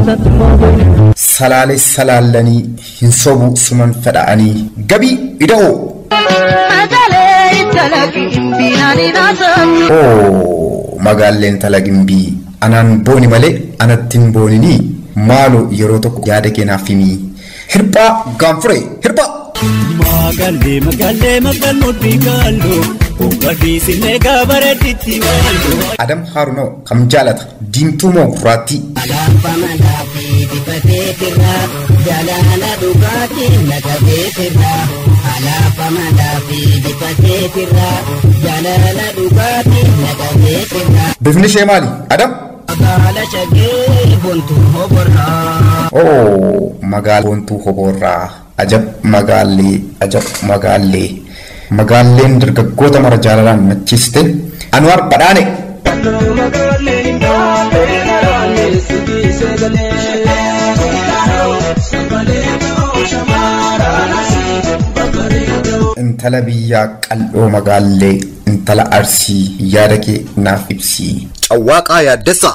Salale salalani hinsobu suman feda'ani gabi ida'o. Oh magaalleen talagimbii anaan booni malee anattiin boonini maalo yeroo tokko yaada keenaaf himi hirphaa gaanfure hirphaa. Magaalee biigaloo uffati sinee gabareetti waldo. Adam Haruno kam jaalata diimtuu moo gurraattii. Alaabaa mandaafi dibatee firraa jaalala dhugaatii naqabee firraa. Alaabaa mandaafi dibatee firraa jaalala dhugaatii naqabee firraa. Bifni ishee maali Adam? Magaala shagee bontuu hoborraa. Oh magaala bontuu hoborraa. Ajab magaallee magaalleen dargaggoota mara jaalalaan machiiste Anwar Badhaane. Intala biyyaa qal'oo magaallee intala arsii yaada kee naaf ibsi. Cawwaaqaa yaaddessa.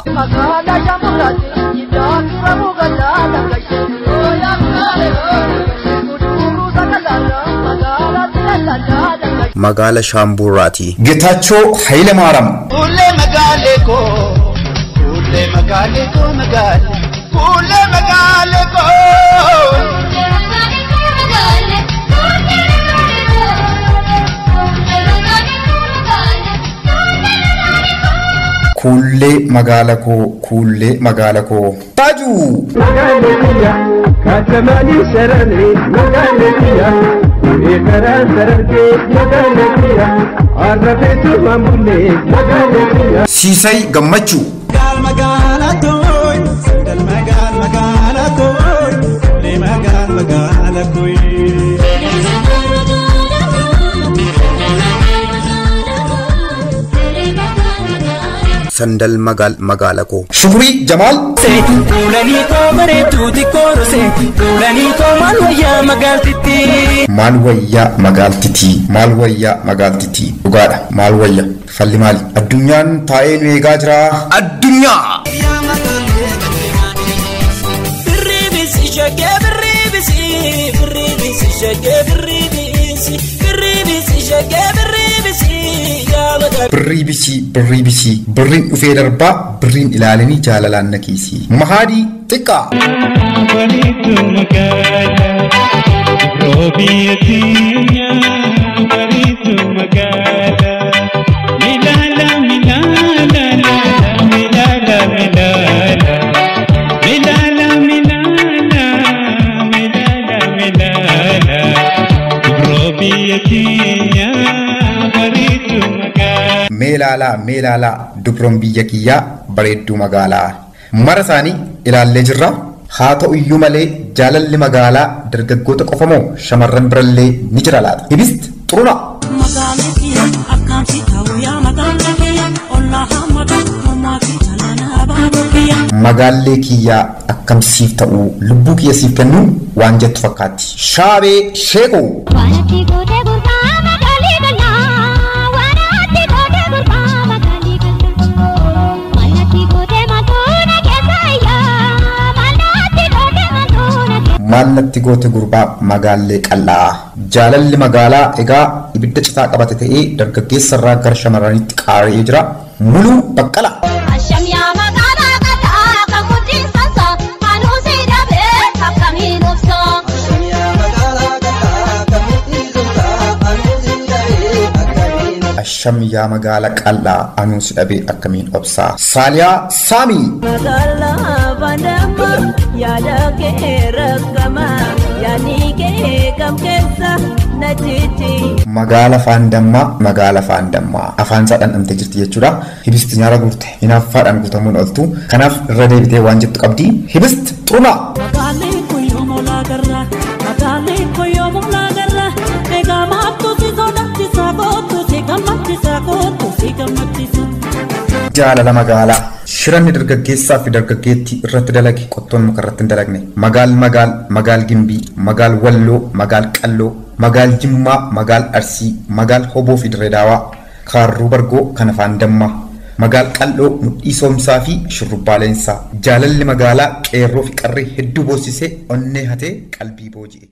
Magala Shamburati Getacho Haile Maram Ule Magaleko Ule Magaleko Magale Ule Magaleko Kule Magalako Taju Magaleya Katamani Sarani Magaleya Sisai Gamachu Sandal Magalako Shukri Jamal Malwaya Magaltiti Ugada Malwaya Fallimali Addunyan Taen Megajra Addunya Bribisi Brin Ufederba Brin Ilalini Jalalan Nakisi Mahadi Tika Melala Dubron biyya kiyyaa bareedduu magaalaa marasani ilaallee jirra haa ta'u iyyuu malee jaalalli magaalaa dargaggoota qofamoo shamarran birallee ni jira laata hibist xuruna magaallee kiyyaa akkamsiif ta'u lubbuu kiyya siif kennu waan jettu fakkaatti shaabee sheekoo Maalatti goote gurbaa magaallee qal'aa jaalalli magaalaa egaa ibidda citaa qabate ta'ee dargaggeessa irraa gara shamarraniitti qaara'ee jira muluu baqqala Asham yaa magaala qal'aa anuusi dhabee akkamiin obsaa Saaliyaa Saamii Magala Fandamma afaan sadhan amte jirti jechuudha hibist nyaara guurte hinaaffaadhaan guutamuun oltu kanaaf irra deebitee waan jettu qabdi hibist xuruna jaalala magaalaa shiranni dargaggeessaa fi dargaggeetti irratti dalage qottoon muka irratti hin dalagne magaal gimbii magaal walloo magaal qalloo magaal jimmaa magaal arsii magaal hoboo fi dirree daawaa kaarruu bargoo kana Fandammaa magaal qal'oo mudhii soomsaa fi shurrubbaaleensaa jaalalli magaalaa qeerroo fi qarree hedduu boosisee onnee hatee qalbii booji'e.